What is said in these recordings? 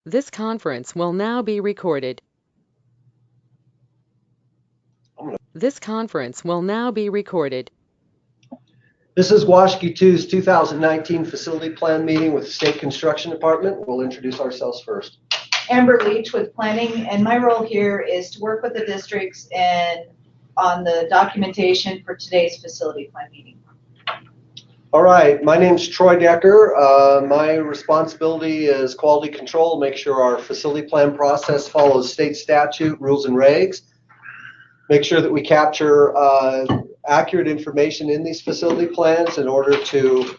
This conference will now be recorded. This conference will now be recorded. This is WAS02's 2019 facility plan meeting with the State Construction Department. We'll introduce ourselves first. Amber Leach with planning, and my role here is to work with the districts and on the documentation for today's facility plan meeting. All right, my name's Troy Decker. My responsibility is quality control, make sure our facility plan process follows state statute, rules and regs. Make sure that we capture accurate information in these facility plans in order to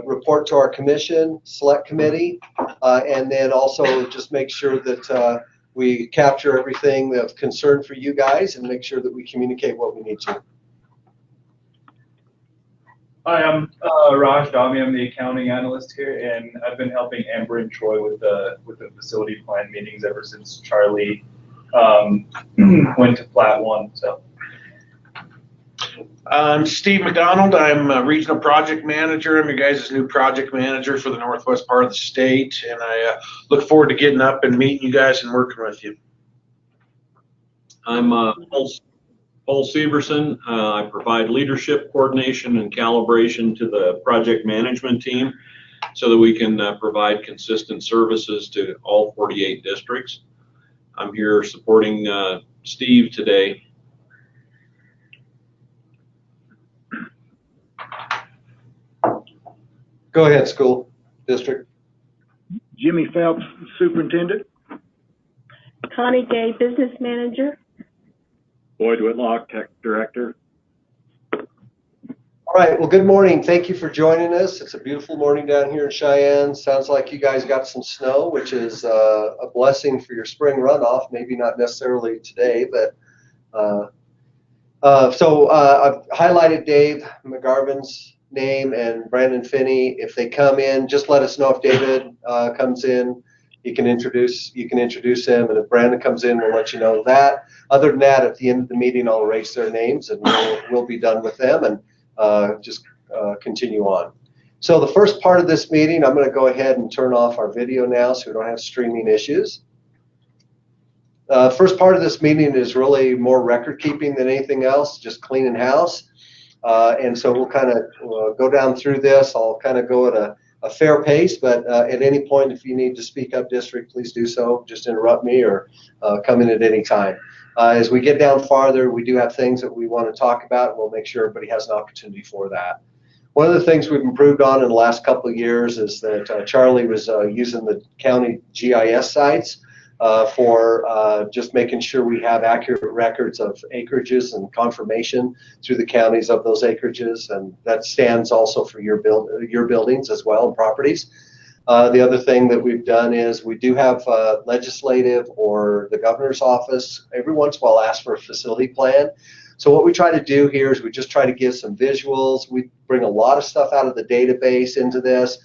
report to our commission, select committee, and then also just make sure that we capture everything that's concern for you guys and make sure that we communicate what we need to. Hi, I'm Raj Dami. I'm the accounting analyst here, and I've been helping Amber and Troy with the facility plan meetings ever since Charlie went to Plat 1. So. I'm Steve McDonald. I'm a regional project manager. I'm your guys' new project manager for the northwest part of the state, and I look forward to getting up and meeting you guys and working with you. I'm Paul Severson. I provide leadership, coordination, and calibration to the project management team so that we can provide consistent services to all 48 districts. I'm here supporting Steve today. Go ahead, school district. Jimmy Phelps, superintendent. Connie Day, business manager. Boyd Whitlock, tech director. All right, well, good morning. Thank you for joining us. It's a beautiful morning down here in Cheyenne. Sounds like you guys got some snow, which is a blessing for your spring runoff. Maybe not necessarily today, but I've highlighted Dave McGarvin's name and Brandon Finney. If they come in, just let us know. If David comes in, you can introduce him, and if Brandon comes in, we'll let you know that. Other than that, at the end of the meeting, I'll erase their names and we'll be done with them and just continue on. So the first part of this meeting, I'm going to go ahead and turn off our video now so we don't have streaming issues. First part of this meeting is really more record keeping than anything else, just cleaning house. And so we'll kind of go down through this. I'll kind of go at a fair pace, but at any point, if you need to speak up district, please do so. Just interrupt me or come in at any time. As we get down farther, we do have things that we want to talk about, and we'll make sure everybody has an opportunity for that. One of the things we've improved on in the last couple of years is that Charlie was using the county GIS sites for just making sure we have accurate records of acreages and confirmation through the counties of those acreages, and that stands also for your buildings as well and properties. The other thing that we've done is we do have legislative or the governor's office every once in a while ask for a facility plan. So what we try to do here is we just try to give some visuals. We bring a lot of stuff out of the database into this.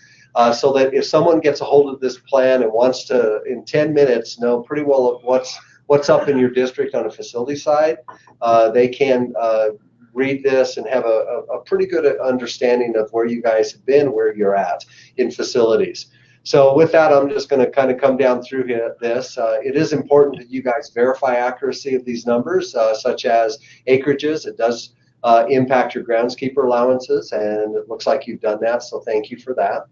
So that if someone gets a hold of this plan and wants to, in 10 minutes, know pretty well what's up in your district on a facility side, they can read this and have a pretty good understanding of where you guys have been, where you're at in facilities. So with that, I'm just going to kind of come down through this. It is important that you guys verify accuracy of these numbers, such as acreages. It does impact your groundskeeper allowances, and it looks like you've done that, so thank you for that.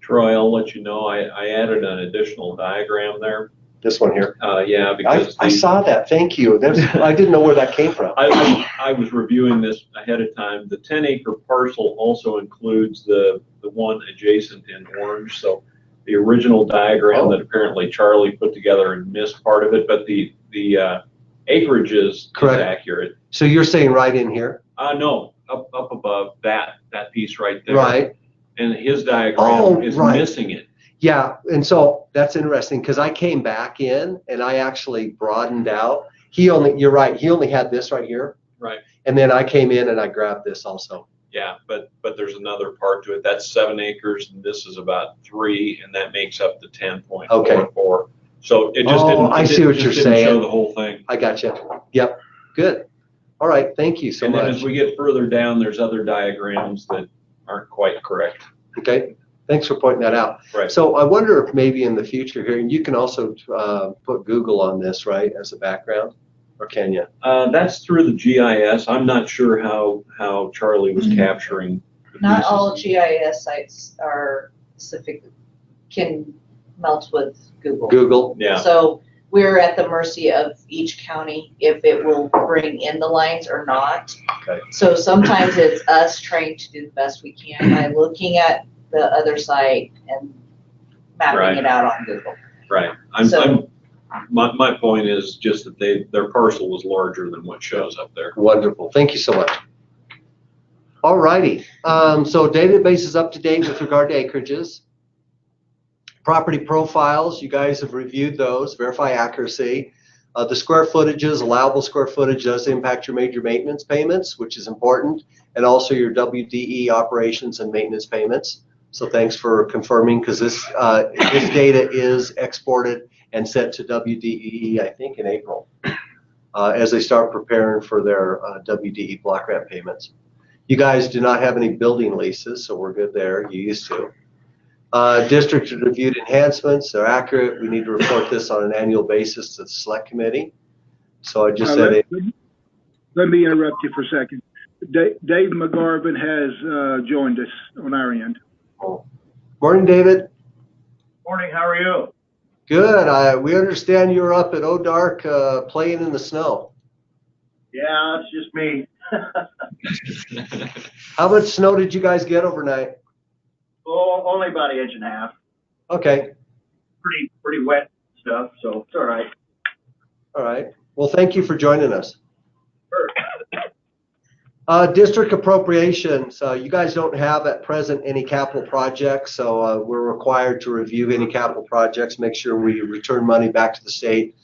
Troy, I'll let you know I added an additional diagram there. This one here. Yeah, because I saw that. Thank you. I didn't know where that came from. I was reviewing this ahead of time. The 10-acre parcel also includes the one adjacent in orange. So the original diagram that apparently Charlie put together and missed part of it, but the acreage is accurate. So you're saying right in here? No, up above that piece right there. Right. And his diagram is missing it. Yeah, and so that's interesting because I came back in and I actually broadened out. You're right, he only had this right here. Right. And then I came in and I grabbed this also. Yeah, but there's another part to it. That's 7 acres and this is about 3, and that makes up the 10.44. Okay. So it just didn't. I see what you're saying. Show the whole thing. I got you. Yep. Good. All right. Thank you so much. And then as we get further down, there's other diagrams that aren't quite correct. Okay. Thanks for pointing that out. Right. So I wonder if maybe in the future here, and you can also put Google on this, right, as a background, or can you? That's through the GIS. I'm not sure how Charlie was capturing the Not pieces. all GIS sites are specific, can melt with Google. Google? Yeah. So we're at the mercy of each county if it will bring in the lines or not. Okay. So sometimes it's us trying to do the best we can by looking at the other site and mapping Right. it out on Google. Right. My point is just that their parcel was larger than what shows up there. Wonderful. Thank you so much. All righty. So database is up to date with regard to acreages. Property profiles, you guys have reviewed those, verify accuracy. The square footages, allowable square footage does impact your major maintenance payments, which is important, and also your WDE operations and maintenance payments. So thanks for confirming, because this data is exported and sent to WDE, I think, in April, as they start preparing for their WDE block grant payments. You guys do not have any building leases, so we're good there. You used to. District reviewed enhancements, they're accurate. We need to report this on an annual basis to the select committee. So I just said Let me interrupt you for a second. Dave McGarvin has joined us on our end. Morning, David. Morning, how are you? Good. We understand you were up at O'Dark playing in the snow. Yeah, it's just me. How much snow did you guys get overnight? Oh, only about 1.5 inches. Okay. Pretty wet stuff, so it's all right. All right. Well, thank you for joining us. Sure. District appropriations. You guys don't have at present any capital projects, so we're required to review any capital projects, make sure we return money back to the state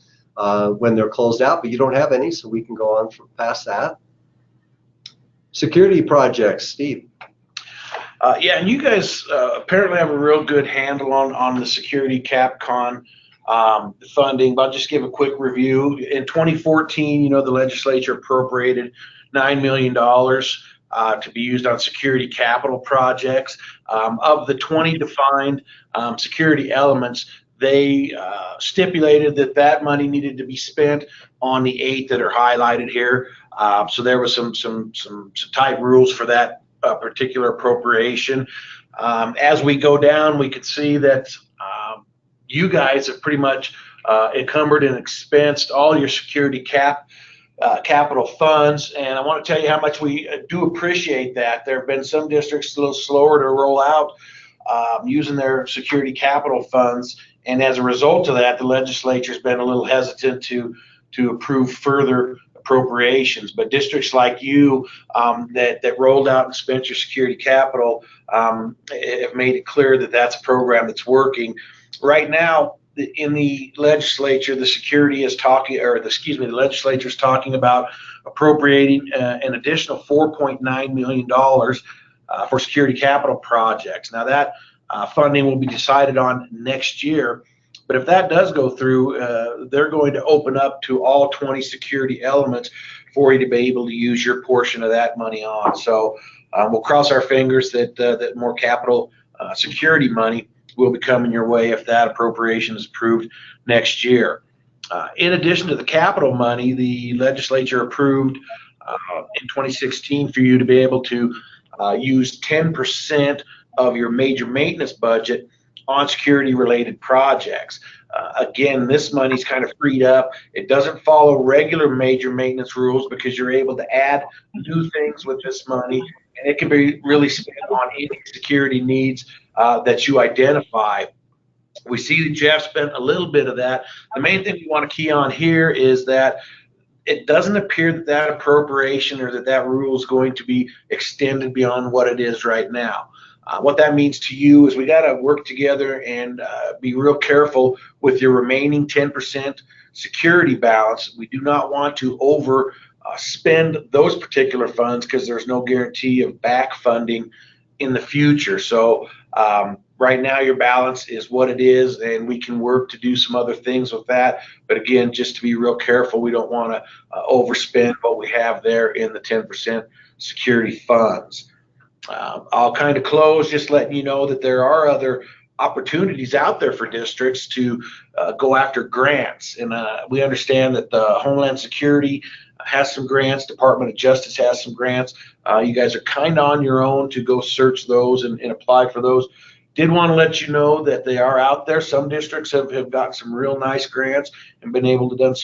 when they're closed out, but you don't have any, so we can go on past that. Security projects, Steve. Yeah, and you guys apparently have a real good handle on the security CapCon funding, but I'll just give a quick review. In 2014, the legislature appropriated $9 million to be used on security capital projects. Of the 20 defined security elements, they stipulated that money needed to be spent on the 8 that are highlighted here. So there was some tight rules for that particular appropriation. As we go down, we could see that you guys have pretty much encumbered and expensed all your security capital funds, and I want to tell you how much we do appreciate that. There have been some districts a little slower to roll out using their security capital funds, and as a result of that, the legislature has been a little hesitant to approve further appropriations. But districts like you that rolled out and spent your security capital have made it clear that that's a program that's working. Right now, in the legislature, the legislature is talking about appropriating an additional $4.9 million for security capital projects. Now that funding will be decided on next year, but if that does go through, they're going to open up to all 20 security elements for you to be able to use your portion of that money on. So we'll cross our fingers that more capital security money will be coming your way if that appropriation is approved next year. In addition to the capital money, the legislature approved in 2016 for you to be able to use 10% of your major maintenance budget on security-related projects. Again, this money's kind of freed up. It doesn't follow regular major maintenance rules because you're able to add new things with this money, and it can be really spent on any security needs that you identify. We see that Jeff spent a little bit of that. The main thing we want to key on here is that it doesn't appear that appropriation or that rule is going to be extended beyond what it is right now. What that means to you is we got to work together and be real careful with your remaining 10% security balance. We do not want to spend those particular funds because there's no guarantee of back funding in the future. So right now your balance is what it is, and we can work to do some other things with that. But again, just to be real careful, we don't want to overspend what we have there in the 10% security funds. I'll kind of close just letting you know that there are other opportunities out there for districts to go after grants. And we understand that the Homeland Security has some grants, Department of Justice has some grants. You guys are kind of on your own to go search those and apply for those. Did want to let you know that they are out there. Some districts have got some real nice grants and been able to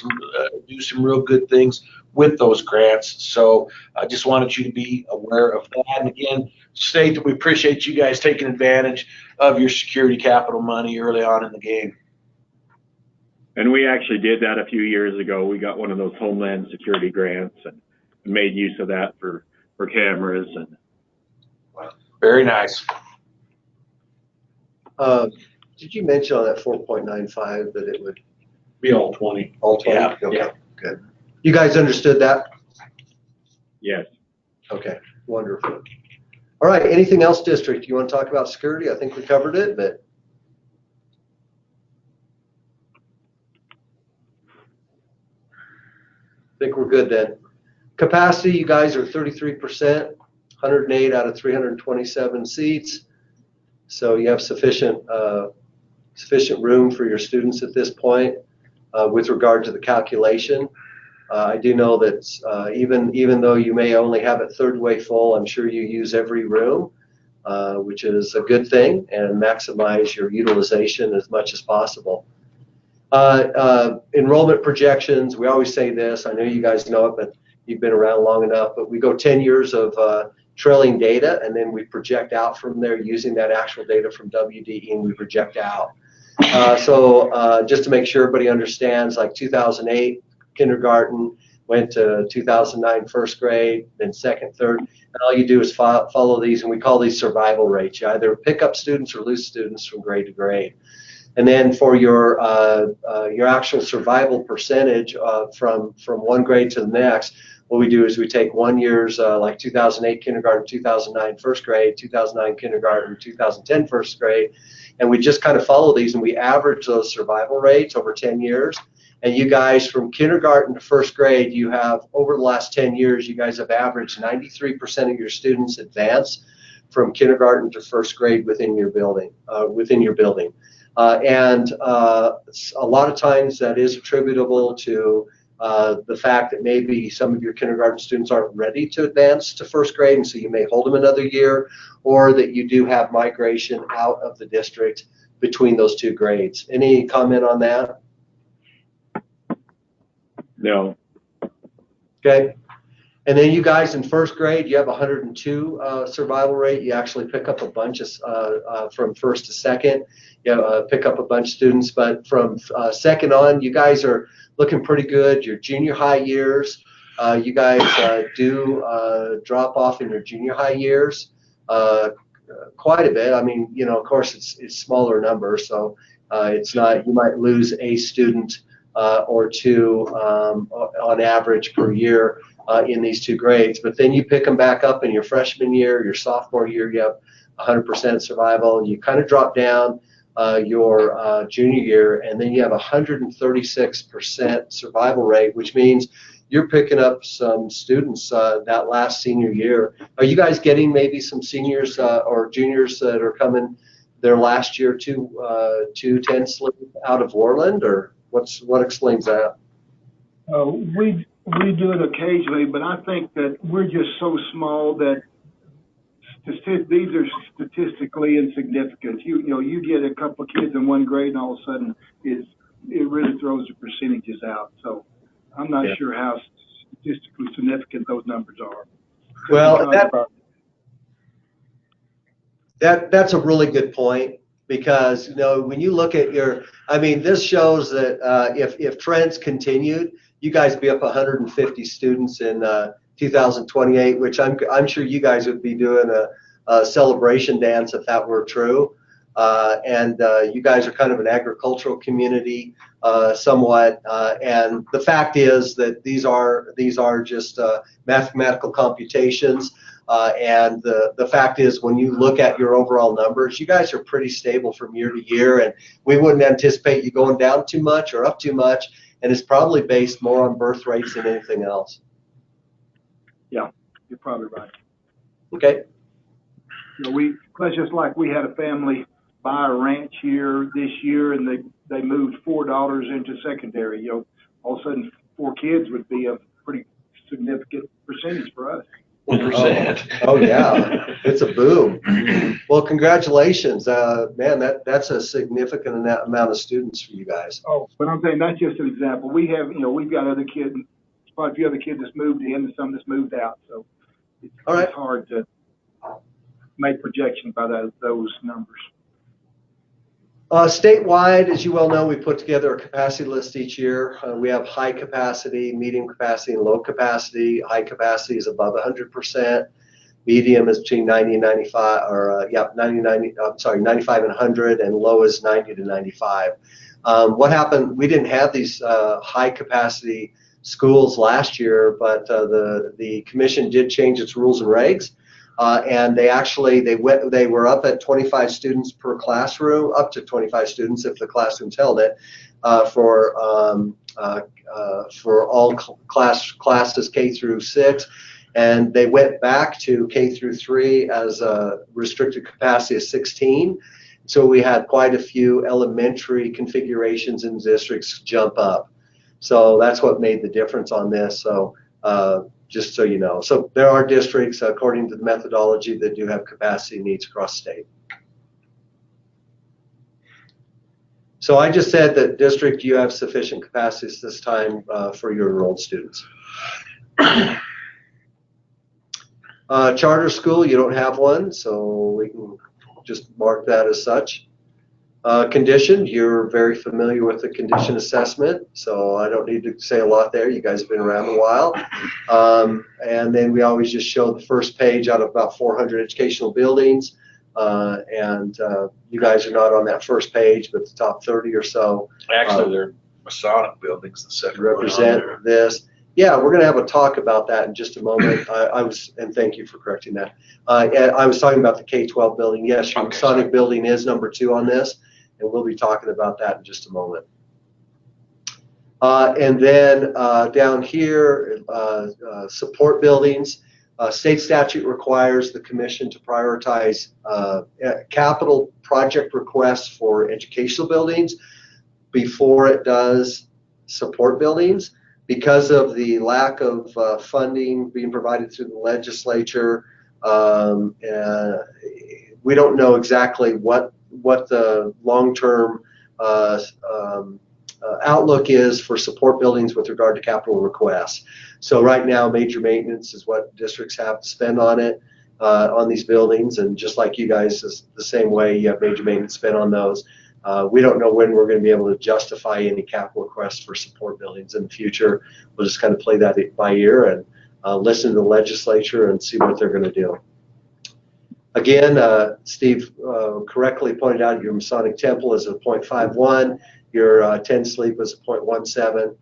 do some real good things with those grants. So I just wanted you to be aware of that. And again, state that we appreciate you guys taking advantage of your security capital money early on in the game. And we actually did that a few years ago. We got one of those Homeland Security grants and made use of that for cameras. And very nice. Did you mention on that 4.95 that it would Be all 20. all 20? Yeah. Okay, Yeah. good. You guys understood that? yes. Okay, wonderful. All right, anything else, district? You want to talk about security? I think we covered it, but I think we're good then. Capacity, you guys are 33%, 108 out of 327 seats. So you have sufficient room for your students at this point with regard to the calculation. I do know that even though you may only have it third way full, I'm sure you use every room, which is a good thing, and maximize your utilization as much as possible. Enrollment projections, we always say this, I know you guys know it, but you've been around long enough, but we go 10 years of trailing data, and then we project out from there using that actual data from WDE, and we project out. So just to make sure everybody understands, like 2008 kindergarten, went to 2009 first grade, then second, third, and all you do is follow these, and we call these survival rates. You either pick up students or lose students from grade to grade. And then for your actual survival percentage from one grade to the next, what we do is we take 1 year's like 2008 kindergarten, 2009 first grade, 2009 kindergarten, 2010 first grade, and we just kind of follow these and we average those survival rates over 10 years. And you guys from kindergarten to first grade, you have over the last 10 years, you guys have averaged 93% of your students advance from kindergarten to first grade within your building. And a lot of times that is attributable to the fact that maybe some of your kindergarten students aren't ready to advance to first grade, and so you may hold them another year, or that you do have migration out of the district between those two grades. Any comment on that? No. Okay. And then you guys in first grade, you have 102 survival rate. You actually pick up a bunch of from first to second. You pick up a bunch of students, but from second on, you guys are looking pretty good. Your junior high years, you guys do drop off in your junior high years quite a bit. I mean, you know, of course, it's smaller numbers, so it's not. You might lose a student or two on average per year in these two grades, but then you pick them back up in your freshman year, your sophomore year, you have 100% survival. You kind of drop down your junior year, and then you have 136% survival rate, which means you're picking up some students that last senior year. Are you guys getting maybe some seniors or juniors that are coming their last year to 10 slip out of Worland, or what explains that? We do it occasionally, but I think that we're just so small that these are statistically insignificant. You know, you get a couple of kids in one grade, and all of a sudden it really throws the percentages out. So I'm not sure how statistically significant those numbers are. Well, that's a really good point, because you know, when you look at I mean, this shows that if trends continued, you guys be up 150 students in 2028, which I'm sure you guys would be doing a celebration dance if that were true. And you guys are kind of an agricultural community somewhat, and the fact is that these are just mathematical computations. And the fact is, when you look at your overall numbers, you guys are pretty stable from year to year, and we wouldn't anticipate you going down too much or up too much, and it's probably based more on birth rates than anything else. Yeah, you're probably right. Okay. that's just like we had a family buy a ranch here this year, and they moved $4 into secondary. All of a sudden 4 kids would be a pretty significant percentage for us. 1%. Oh yeah, it's a boom. Well, congratulations, man. That's a significant amount of students for you guys. Oh, but I'm saying that's just an example. We have, we've got other kids, quite a few other kids that's moved in and some that's moved out. So it's hard to make projections by those numbers. Statewide, as you well know, we put together a capacity list each year. We have high capacity, medium capacity, and low capacity. High capacity is above 100%. Medium is between 90 and 95, or 95 and 100, and low is 90 to 95. What happened? We didn't have these high capacity schools last year, but the commission did change its rules and regs. And they were up at 25 students per classroom, up to 25 students if the classrooms held it, for all classes K through 6, and they went back to K through 3 as a restricted capacity of 16. So we had quite a few elementary configurations in districts jump up. So that's what made the difference on this. So just so you know. So there are districts, according to the methodology, that do have capacity needs across the state. So I just said that district, you have sufficient capacities this time for your enrolled students. Charter school, you don't have one, so we can just mark that as such. Condition, you're very familiar with the condition assessment, so I don't need to say a lot there. You guys have been around a while. And then we always just show the first page out of about 400 educational buildings. You guys are not on that first page, but the top 30 or so. Actually, they're Masonic buildings, the second represent this. Yeah, we're going to have a talk about that in just a moment. And thank you for correcting that. I was talking about the K-12 building. Yes, your Masonic building is number 2 on this. And we'll be talking about that in just a moment. And then down here, support buildings. State statute requires the commission to prioritize capital project requests for educational buildings before it does support buildings. Because of the lack of funding being provided through the legislature, we don't know exactly what the long-term outlook is for support buildings with regard to capital requests. So right now, major maintenance is what districts have to spend on it, on these buildings, and just like you guys, is the same way you have major maintenance spent on those. We don't know when we're going to be able to justify any capital requests for support buildings in the future. We'll just kind of play that by ear and listen to the legislature and see what they're going to do. Again, Steve correctly pointed out your Masonic Temple is a 0.51, your 10 sleep is a 0.17.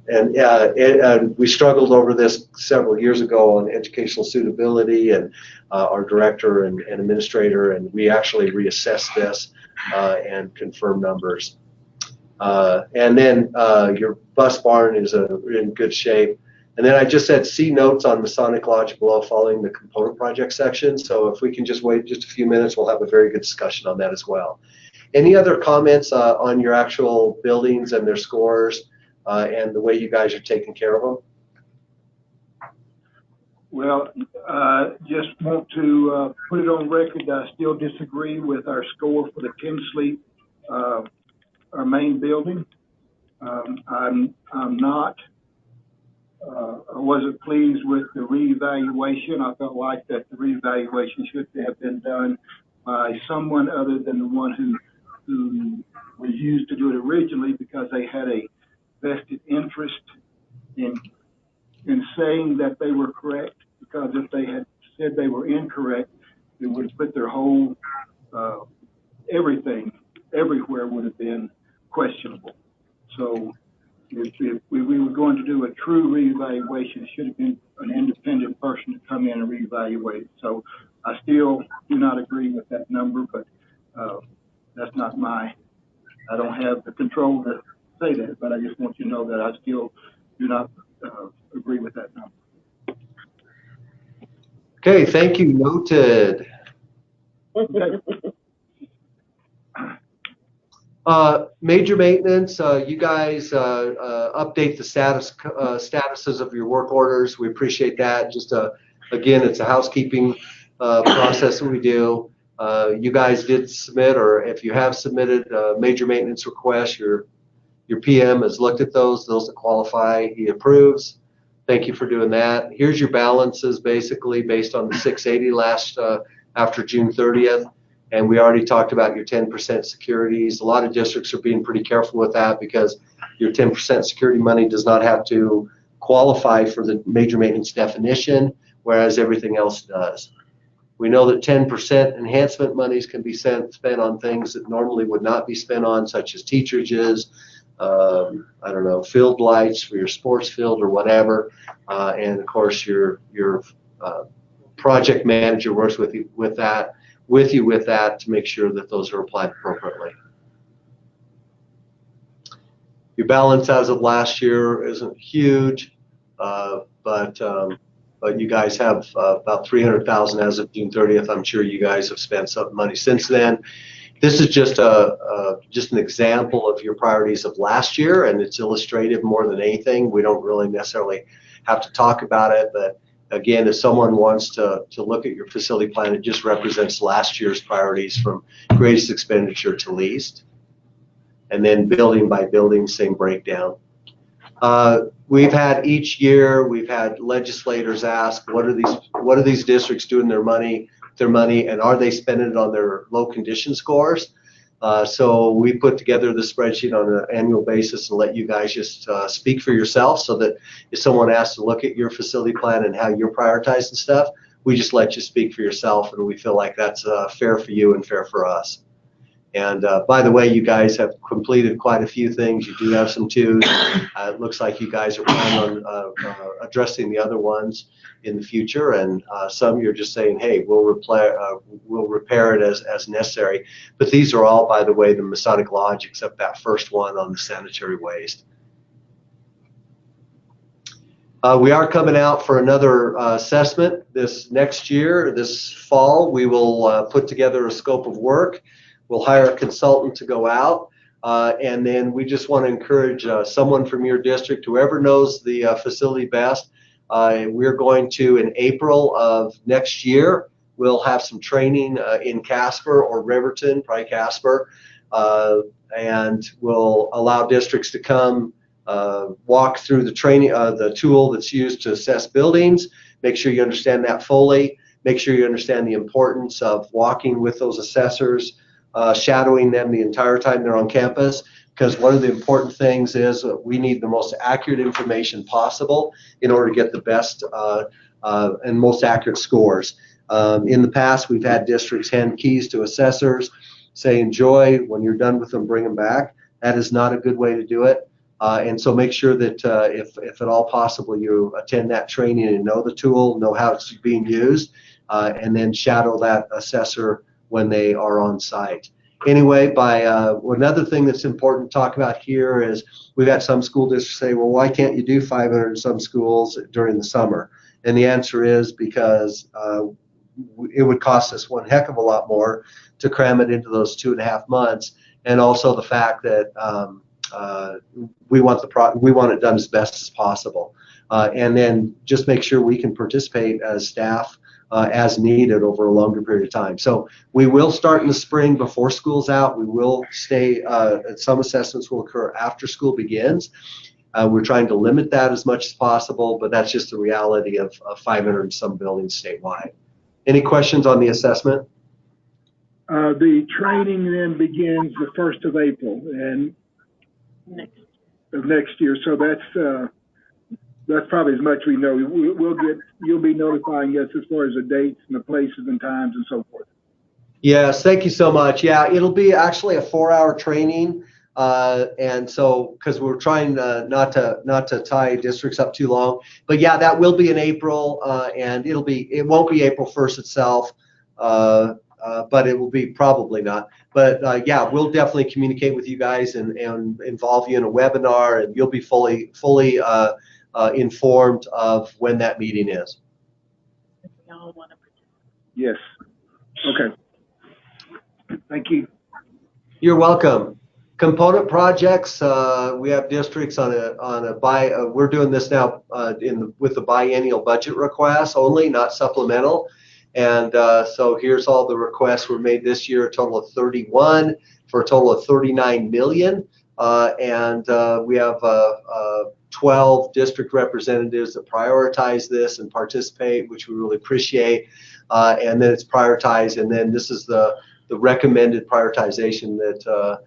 And we struggled over this several years ago on educational suitability, and our director and administrator, and we actually reassessed this and confirmed numbers. And then your bus barn is in good shape. And then I just said see notes on Masonic Lodge below following the component project section. So if we can just wait just a few minutes, we'll have a very good discussion on that as well. Any other comments on your actual buildings and their scores and the way you guys are taking care of them? Well, just want to put it on record that I still disagree with our score for the 10 sleep, our main building. I'm not. I wasn't pleased with the reevaluation. I felt like that the reevaluation should have been done by someone other than the one who was used to do it originally, because they had a vested interest in saying that they were correct. Because if they had said they were incorrect, it would have put their whole everything everywhere would have been questionable. So if we were going to do a true reevaluation, it should have been an independent person to come in and reevaluate. So I still do not agree with that number, but that's not I don't have the control to say that, but I just want you to know that I still do not agree with that number. Okay, thank you. Noted. Major maintenance, you guys update the statuses of your work orders. We appreciate that. Just again, it's a housekeeping process that we do. You guys did submit, or if you have submitted major maintenance requests, your PM has looked at those that qualify, he approves. Thank you for doing that. Here's your balances basically based on the 680 last after June 30th. And we already talked about your 10% securities. A lot of districts are being pretty careful with that because your 10% security money does not have to qualify for the major maintenance definition, whereas everything else does. We know that 10% enhancement monies can be spent on things that normally would not be spent on, such as teacherages, I don't know, field lights for your sports field or whatever. And of course, your project manager works with you with that to make sure that those are applied appropriately. Your balance as of last year isn't huge, but you guys have about $300,000 as of June 30th. I'm sure you guys have spent some money since then. This is just an example of your priorities of last year, and it's illustrative more than anything. We don't really necessarily have to talk about it, but again, if someone wants to look at your facility plan, it just represents last year's priorities from greatest expenditure to least. And then building by building, same breakdown. We've had each year, we've had legislators ask, what are these districts doing their money, and are they spending it on their low condition scores? So we put together the spreadsheet on an annual basis and let you guys just speak for yourself, so that if someone asks to look at your facility plan and how you're prioritizing stuff, we just let you speak for yourself, and we feel like that's fair for you and fair for us. And by the way, you guys have completed quite a few things. You do have some twos. It looks like you guys are planning on addressing the other ones in the future, and some you're just saying, hey, we'll repair it as necessary. But these are all, by the way, the Masonic Lodge, except that first one on the sanitary waste. We are coming out for another assessment this next year. This fall, we will put together a scope of work. We'll hire a consultant to go out, and then we just want to encourage someone from your district, whoever knows the facility best. We're going to, in April of next year, we'll have some training in Casper or Riverton, probably Casper, and we'll allow districts to come walk through the training, the tool that's used to assess buildings. Make sure you understand that fully. Make sure you understand the importance of walking with those assessors, shadowing them the entire time they're on campus, because one of the important things is that we need the most accurate information possible in order to get the best and most accurate scores. In the past, we've had districts hand keys to assessors, say, enjoy, when you're done with them, bring them back. That is not a good way to do it. And so make sure that if at all possible, you attend that training and know the tool, know how it's being used, and then shadow that assessor when they are on site. Anyway, another thing that's important to talk about here is we've had some school districts say, well, why can't you do 500 in some schools during the summer? And the answer is because it would cost us one heck of a lot more to cram it into those 2.5 months, and also the fact that we want it done as best as possible, and then just make sure we can participate as staff as needed over a longer period of time. So we will start in the spring before school's out. We will stay, some assessments will occur after school begins. We're trying to limit that as much as possible, but that's just the reality of 500 and some buildings statewide. Any questions on the assessment? The training then begins the 1st of April and of next year. So that's probably as much we know. You'll be notifying us as far as the dates and the places and times and so forth. Yes, thank you so much. Yeah, it'll be actually a 4-hour training, and so because we're trying not to tie districts up too long. But yeah, that will be in April, and it won't be April 1st itself, but it will be probably not. But yeah, we'll definitely communicate with you guys and involve you in a webinar, and you'll be fully informed of when that meeting is. Yes. Okay. Thank you. You're welcome. Component projects, we have districts we're doing this now with the biennial budget requests only, not supplemental. And so here's all the requests were made this year, a total of 31 for a total of 39 million. We have 12 district representatives that prioritize this and participate, which we really appreciate. And then it's prioritized, and then this is the recommended prioritization that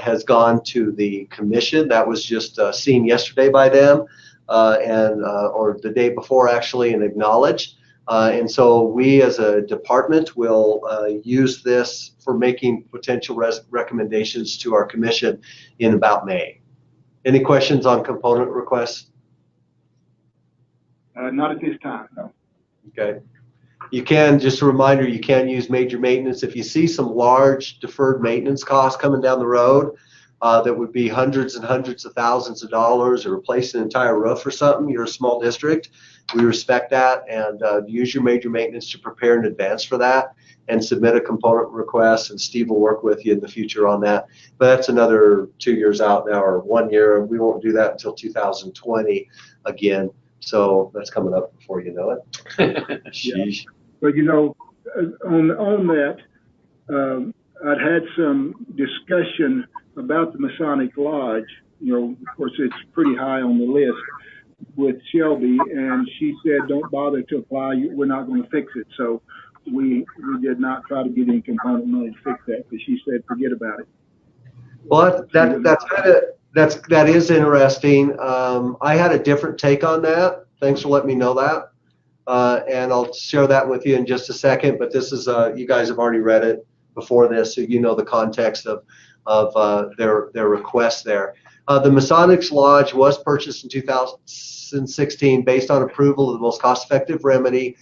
has gone to the commission. That was just seen yesterday by them, or the day before actually, and acknowledged. And so we as a department will use this for making potential recommendations to our commission in about May. Any questions on component requests? Not at this time, no. Okay. You can, just a reminder, you can use major maintenance. If you see some large deferred maintenance costs coming down the road that would be hundreds and hundreds of thousands of dollars, or replace an entire roof or something, you're a small district, we respect that, and use your major maintenance to prepare in advance for that and submit a component request, and Steve will work with you in the future on that. But that's another 2 years out now, or 1 year. We won't do that until 2020 again. So that's coming up before you know it. Sheesh. But you know, on that, I'd had some discussion about the Masonic Lodge. You know, of course, it's pretty high on the list with Shelby, and she said, "Don't bother to apply. We're not going to fix it." So we did not try to get any component money to fix that, because she said, "Forget about it." Well, that is interesting. I had a different take on that. Thanks for letting me know that. And I'll share that with you in just a second, but this is, you guys have already read it before this, so you know the context of their request there. The Masonics Lodge was purchased in 2016 based on approval of the most cost-effective remedy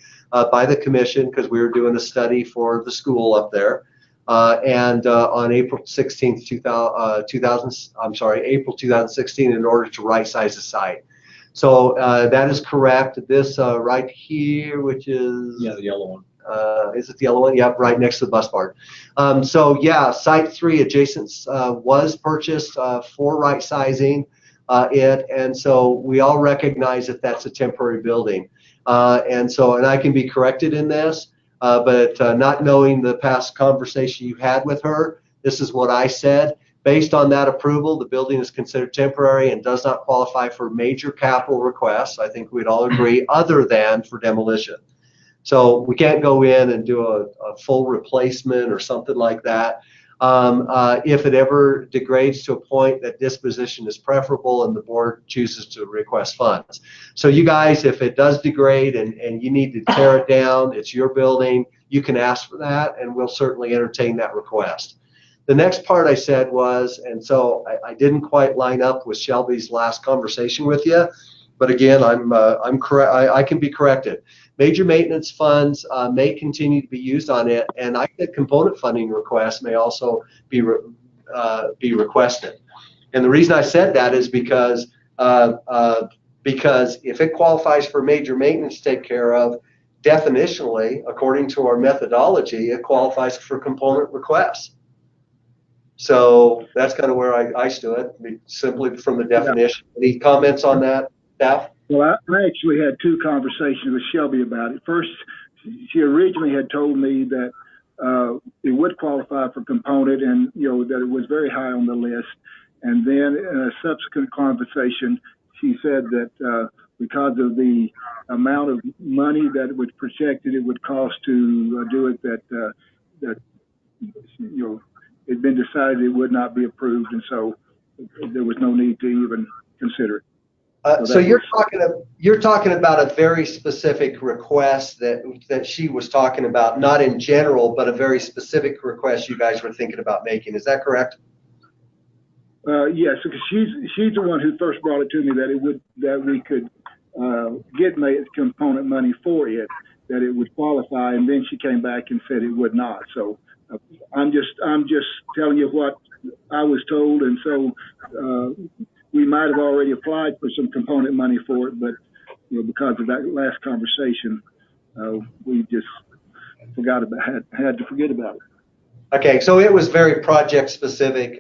by the commission, because we were doing a study for the school up there. On April 16th, April 2016, in order to right-size the site. So that is correct. This right here, which is Yeah, the yellow one. Is it the yellow one? Yep, right next to the bus barn. So yeah, Site 3 adjacent was purchased for right sizing it, and so we all recognize that that's a temporary building. And I can be corrected in this, but not knowing the past conversation you had with her, this is what I said. Based on that approval, the building is considered temporary and does not qualify for major capital requests. I think we'd all agree, other than for demolition. So we can't go in and do a full replacement or something like that. If it ever degrades to a point that disposition is preferable and the board chooses to request funds. So you guys, if it does degrade and you need to tear it down, it's your building, you can ask for that, and we'll certainly entertain that request. The next part I said was, and so I didn't quite line up with Shelby's last conversation with you, but again, I'm correct. I can be corrected. Major maintenance funds may continue to be used on it, and I think component funding requests may also be requested. And the reason I said that is because if it qualifies for major maintenance to take care of, definitionally, according to our methodology, it qualifies for component requests. So that's kind of where I stood, simply from the definition. Any comments on that, staff? Well, I actually had two conversations with Shelby about it. First, she originally had told me that it would qualify for component, and that it was very high on the list. And then in a subsequent conversation, she said that because of the amount of money that was projected it would cost to do it, that it'd been decided it would not be approved, and so there was no need to even consider it. So you're talking about a very specific request that she was talking about, not in general, but a very specific request you guys were thinking about making. Is that correct? Yes, because she's the one who first brought it to me that we could get component money for it, that it would qualify, and then she came back and said it would not. So I'm just telling you what I was told, and so we might have already applied for some component money for it, but because of that last conversation, We just had to forget about it. Okay, so it was very project specific.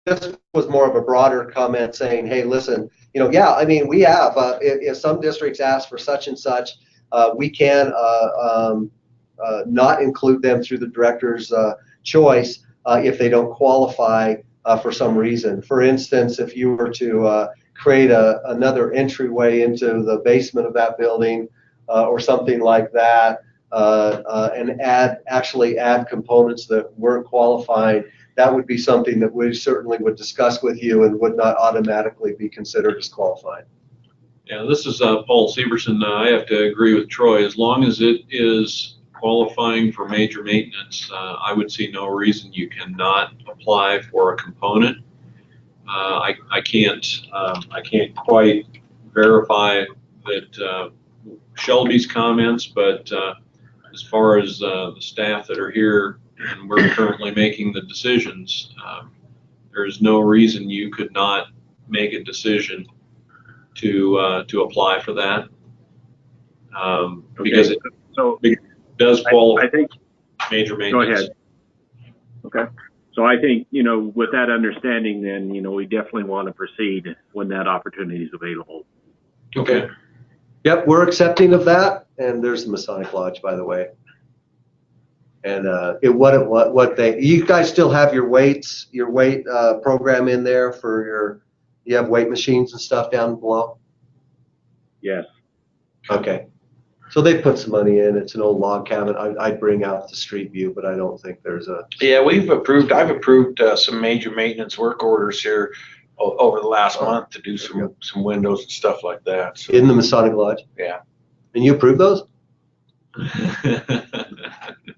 This was more of a broader comment saying, hey, listen, yeah, I mean, we have, if some districts ask for such and such, we can not include them through the director's choice if they don't qualify for some reason. For instance, if you were to create another entryway into the basement of that building or something like that, and actually add components that weren't qualifying, that would be something that we certainly would discuss with you and would not automatically be considered as qualified. Yeah, this is Paul Severson. I have to agree with Troy. As long as it is qualifying for major maintenance, I would see no reason you cannot apply for a component. I can't quite verify that Shelby's comments, but as far as the staff that are here and we're currently making the decisions, there's no reason you could not make a decision to apply for that, because it does qualify. I think major maintenance. Go ahead. Okay. So I think, with that understanding, then, we definitely want to proceed when that opportunity is available. Okay. Yep, we're accepting of that, and there's the Masonic Lodge, by the way. And you guys still have your weight program in there for you have weight machines and stuff down below? Yes. Okay. So they put some money in. It's an old log cabin. I'd bring out the street view, but I don't think there's a. Yeah, I've approved some major maintenance work orders here over the last month to do some windows and stuff like that. So. In the Masonic Lodge? Yeah. And you approve those?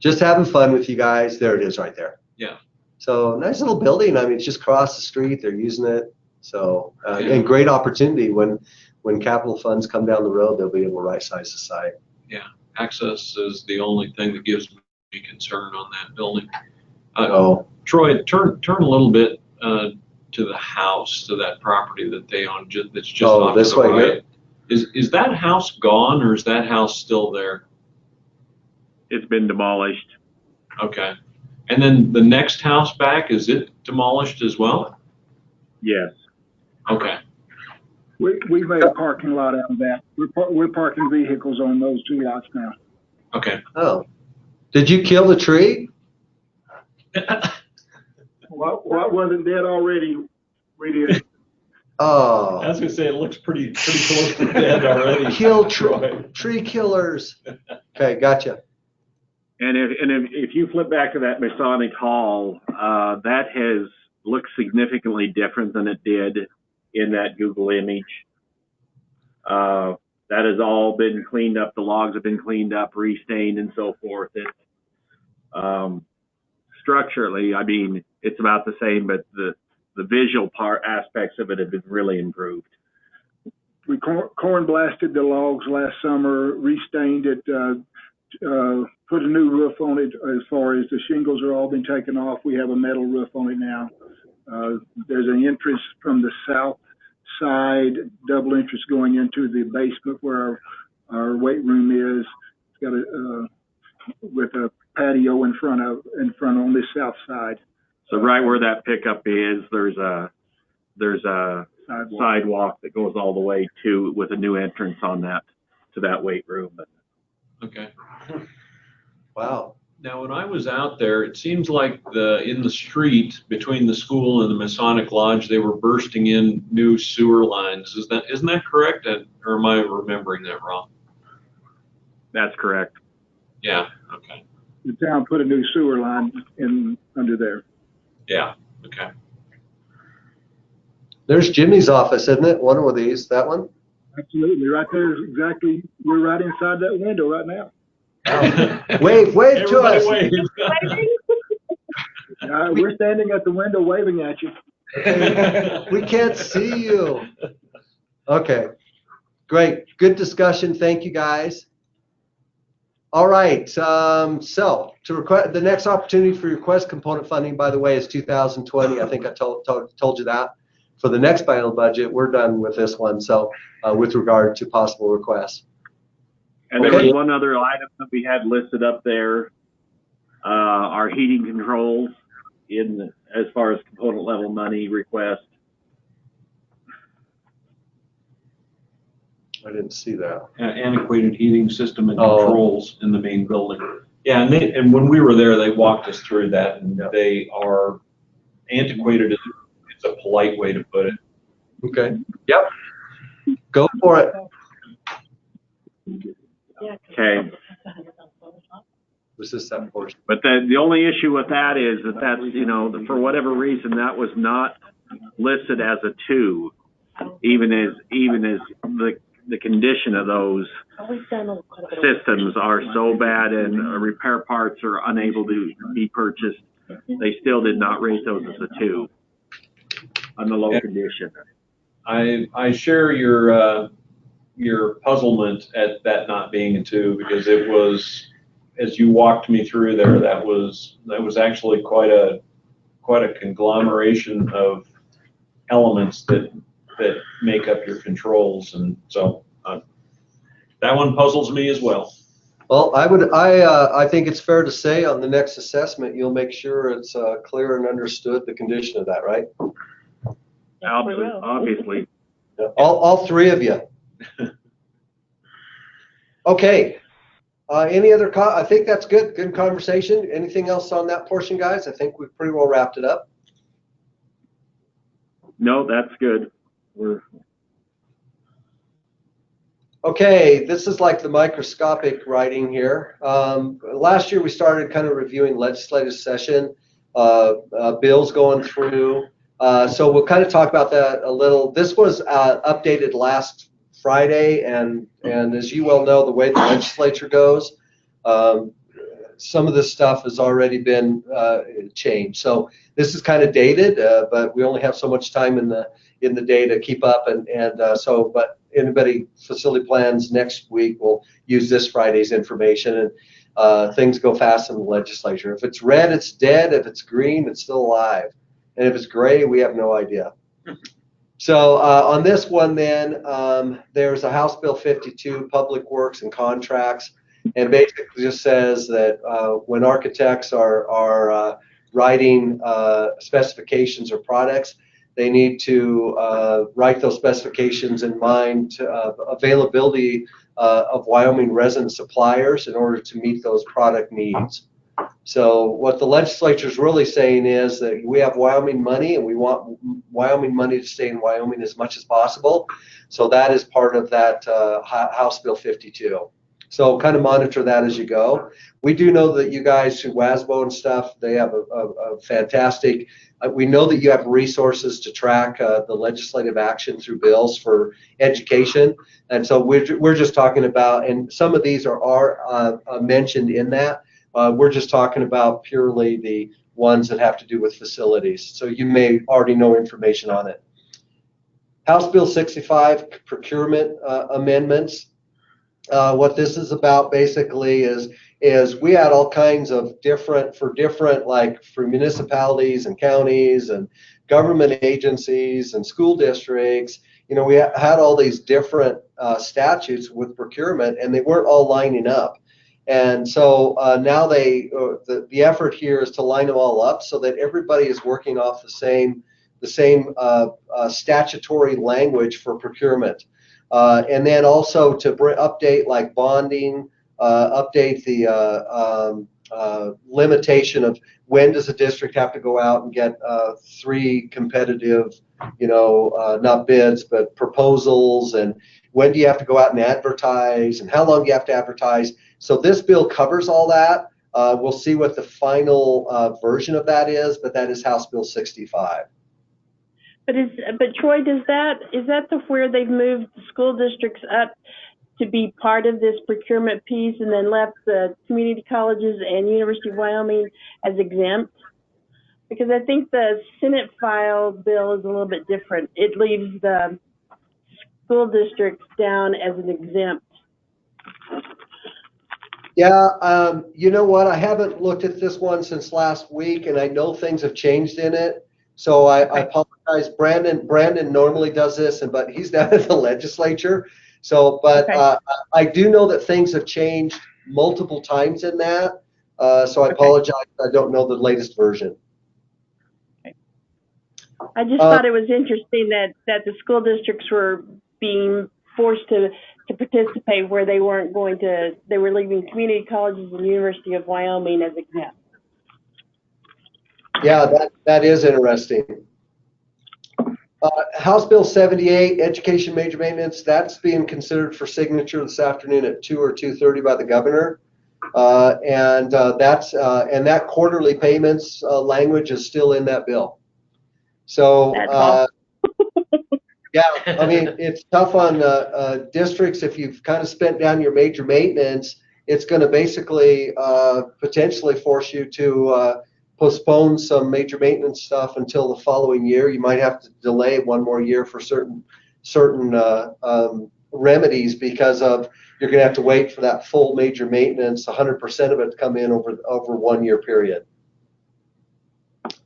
Just having fun with you guys. There it is right there. Yeah. So nice little building. I mean, it's just across the street. They're using it. So, and great opportunity when capital funds come down the road, they'll be able to right size the site. Yeah. Access is the only thing that gives me concern on that building. Troy, turn a little bit to the house, to that property that they own, that's just off this to the way right. Is that house gone, or is that house still there? It's been demolished. Okay. And then the next house back, is it demolished as well? Yes. Okay. We made a parking lot out of that. We're parking vehicles on those two lots now. Okay. Oh. Did you kill the tree? What wasn't dead already? We did. Oh. I was gonna say it looks pretty close to dead already. Kill tree killers. Okay, gotcha. And if you flip back to that Masonic Hall, that has looked significantly different than it did in that Google image. That has all been cleaned up. The logs have been cleaned up, restained, and so forth. Structurally, I mean, it's about the same, but the visual aspects of it have been really improved. We corn blasted the logs last summer, restained it, put a new roof on it. As far as the shingles are all been taken off, we have a metal roof on it now. There's an entrance from the south side, double entrance going into the basement where our weight room is. It's got with a patio in front on this south side. So right where that pickup is, there's a sidewalk that goes all the way with a new entrance on that to that weight room. Okay. Wow. Now, when I was out there, it seems like in the street between the school and the Masonic Lodge, they were bursting in new sewer lines. Isn't that correct? Or am I remembering that wrong? That's correct. Yeah. Okay. The town put a new sewer line in under there. Yeah. Okay. There's Jimmy's office, isn't it? One of these, that one? Absolutely. Right there is exactly, we're right inside that window right now. Wave to us. We're standing at the window waving at you. We can't see you. Okay. Great. Good discussion. Thank you, guys. All right. So to request, the next opportunity for request component funding, by the way, is 2020. I think I told you that. For the next final budget, we're done with this one. So with regard to possible requests. And there Okay. was one other item that we had listed up there, our heating controls as far as component level money request. I didn't see that. Antiquated heating system and Oh. controls in the main building. Yeah, and when we were there, they walked us through that, and they are antiquated. It's a polite way to put it. Okay. Yep. Go for it. Okay. Was this that portion? But the only issue with that is that's, for whatever reason, that was not listed as a 2, even as the condition of those systems are so bad and repair parts are unable to be purchased. They still did not rate those as a 2 on the low condition. I share your puzzlement at that not being a 2, because it was, as you walked me through there, that was actually quite a conglomeration of elements that make up your controls, and so that one puzzles me as well. Well, I think it's fair to say on the next assessment, you'll make sure it's clear and understood the condition of that, right? Obviously. All 3 of you. Okay. Any other? I think that's good. Good conversation. Anything else on that portion, guys? I think we've pretty well wrapped it up. No, that's good. Okay, this is like the microscopic writing here. Last year we started kind of reviewing legislative session, bills going through. So we'll kind of talk about that a little. This was updated last Friday, and as you well know, the way the legislature goes, some of this stuff has already been changed. So this is kind of dated, but we only have so much time in the day to keep up, but anybody facility plans next week will use this Friday's information, and things go fast in the legislature. If it's red, it's dead. If it's green, it's still alive. And if it's gray, we have no idea. So on this one then, there's a House Bill 52, Public Works and Contracts, and basically just says that when architects are writing specifications or products, they need to write those specifications in mind availability of Wyoming resident suppliers in order to meet those product needs. So what the legislature is really saying is that we have Wyoming money and we want Wyoming money to stay in Wyoming as much as possible. So that is part of that House Bill 52. So kind of monitor that as you go. We do know that you guys through WAS02 and stuff, they have a fantastic, we know that you have resources to track the legislative action through bills for education. And so we're just talking about, and some of these are mentioned in that. We're just talking about purely the ones that have to do with facilities. So you may already know information on it. House Bill 65, procurement amendments. What this is about basically is we had all kinds of different, like for municipalities and counties and government agencies and school districts, we had all these different statutes with procurement, and they weren't all lining up. And so now the effort here is to line them all up so that everybody is working off the same statutory language for procurement. And then also to update like bonding, update the limitation of when does a district have to go out and get 3 competitive, not bids, but proposals, and when do you have to go out and advertise, and how long do you have to advertise. So this bill covers all that. We'll see what the final version of that is, but that is House Bill 65. But Troy, is that where they've moved school districts up to be part of this procurement piece and then left the community colleges and University of Wyoming as exempt? Because I think the Senate file bill is a little bit different. It leaves the school districts down as an exempt. Yeah, you know what? I haven't looked at this one since last week, and I know things have changed in it. So I apologize. Brandon normally does this, but he's down at the legislature. So, but Okay. I do know that things have changed multiple times in that. So I Okay. apologize. I don't know the latest version. I just thought it was interesting that the school districts were being forced to participate where they weren't going to, they were leaving community colleges and University of Wyoming as exempt. Yeah, that is interesting. House Bill 78, Education Major Maintenance, that's being considered for signature this afternoon at 2 or 2:30 by the governor. And that quarterly payments language is still in that bill. So, yeah, I mean, it's tough on districts. If you've kind of spent down your major maintenance, it's going to basically potentially force you to postpone some major maintenance stuff until the following year. You might have to delay one more year for certain remedies because of you're going to have to wait for that full major maintenance, 100% of it to come in over 1 year period.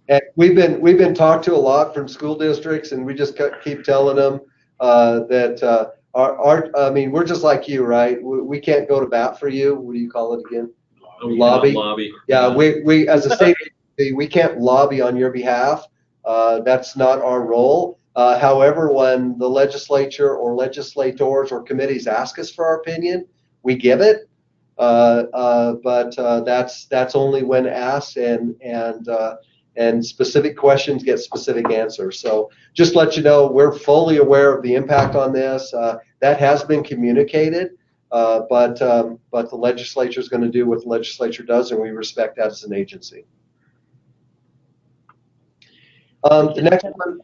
And we've been talked to a lot from school districts, and we just keep telling them that I mean, we're just like you, right? We can't go to bat for you. What do you call it again? Lobby. Lobby. Yeah, we as a state agency, we can't lobby on your behalf. That's not our role. However, when the legislature or legislators or committees ask us for our opinion, we give it. But that's only when asked, and specific questions get specific answers. So just let you know, we're fully aware of the impact on this. That has been communicated, but the legislature is going to do what the legislature does, and we respect that as an agency. The next one,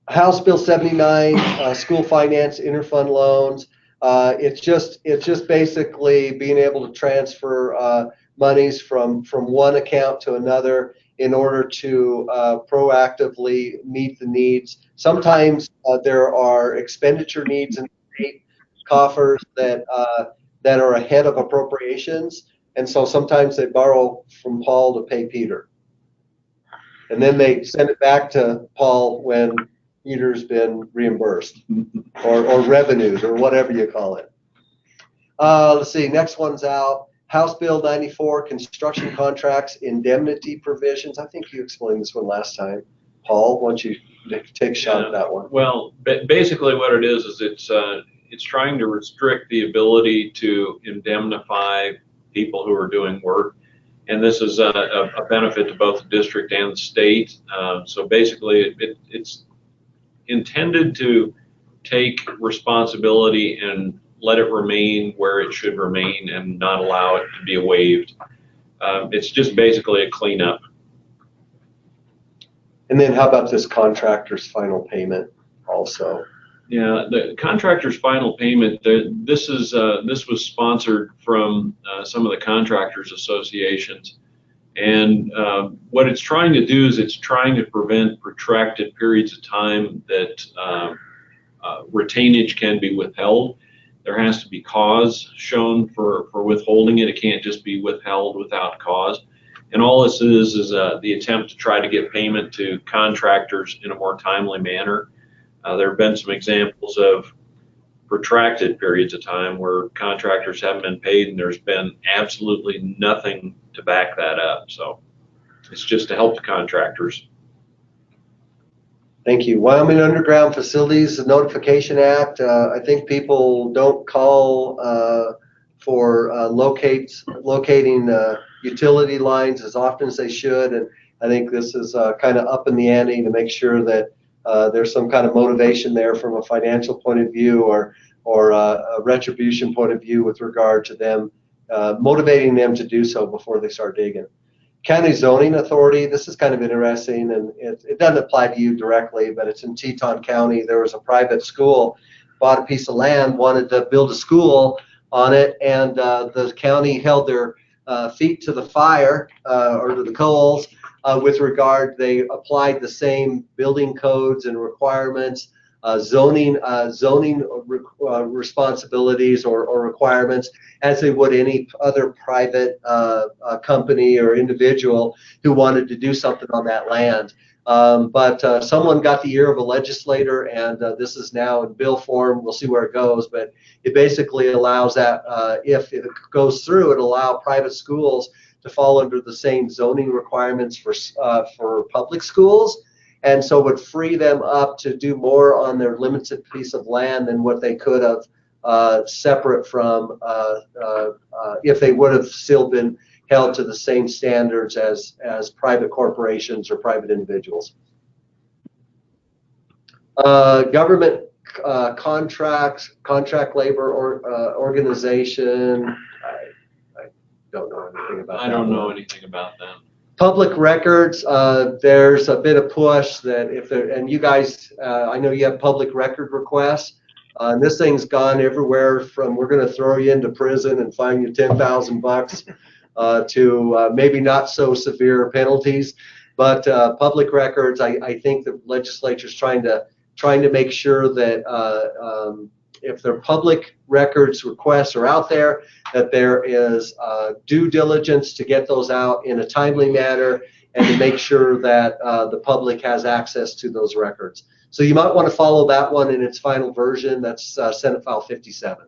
House Bill 79, school finance interfund loans. It's just basically being able to transfer monies from one account to another in order to proactively meet the needs. Sometimes there are expenditure needs in state coffers that are ahead of appropriations, and so sometimes they borrow from Paul to pay Peter, and then they send it back to Paul when Peter's been reimbursed or revenued or whatever you call it. Let's see, next one's out. House Bill 94, construction contracts, indemnity provisions. I think you explained this one last time. Paul, why don't you take a shot at that one? Well, basically what it is it's trying to restrict the ability to indemnify people who are doing work. And this is a benefit to both the district and the state. So basically it's intended to take responsibility and let it remain where it should remain and not allow it to be waived. It's just basically a cleanup. And then how about this contractor's final payment also? Yeah, the contractor's final payment, this was sponsored from some of the contractors associations. And what it's trying to do is it's trying to prevent protracted periods of time that retainage can be withheld. There has to be cause shown for withholding it. It can't just be withheld without cause. And all this is the attempt to try to get payment to contractors in a more timely manner. There have been some examples of protracted periods of time where contractors haven't been paid and there's been absolutely nothing to back that up. So it's just to help the contractors. Thank you. Wyoming Underground Facilities Notification Act. I think people don't call for locating utility lines as often as they should, and I think this is kind of up in the ante to make sure that there's some kind of motivation there from a financial point of view or a retribution point of view with regard to them, motivating them to do so before they start digging. County Zoning Authority, this is kind of interesting, and it doesn't apply to you directly, but it's in Teton County. There was a private school, bought a piece of land, wanted to build a school on it, and the county held their feet to the fire or to the coals with regard. They applied the same building codes and requirements, zoning responsibilities or requirements as they would any other private company or individual who wanted to do something on that land. But someone got the ear of a legislator, and this is now in bill form. We'll see where it goes, but it basically allows that if it goes through, it allow private schools to fall under the same zoning requirements for public schools, and so would free them up to do more on their limited piece of land than what they could have separate from if they would have still been held to the same standards as private corporations or private individuals. Government contract labor or organization. I don't know anything about that. I don't know anything about that. Public records, there's a bit of push that if there, and you guys, I know you have public record requests. And this thing's gone everywhere from we're going to throw you into prison and fine you $10,000 to maybe not so severe penalties. But public records, I think the legislature's trying to make sure that if their public records requests are out there, that there is due diligence to get those out in a timely manner and to make sure that the public has access to those records. So you might want to follow that one in its final version. That's Senate File 57.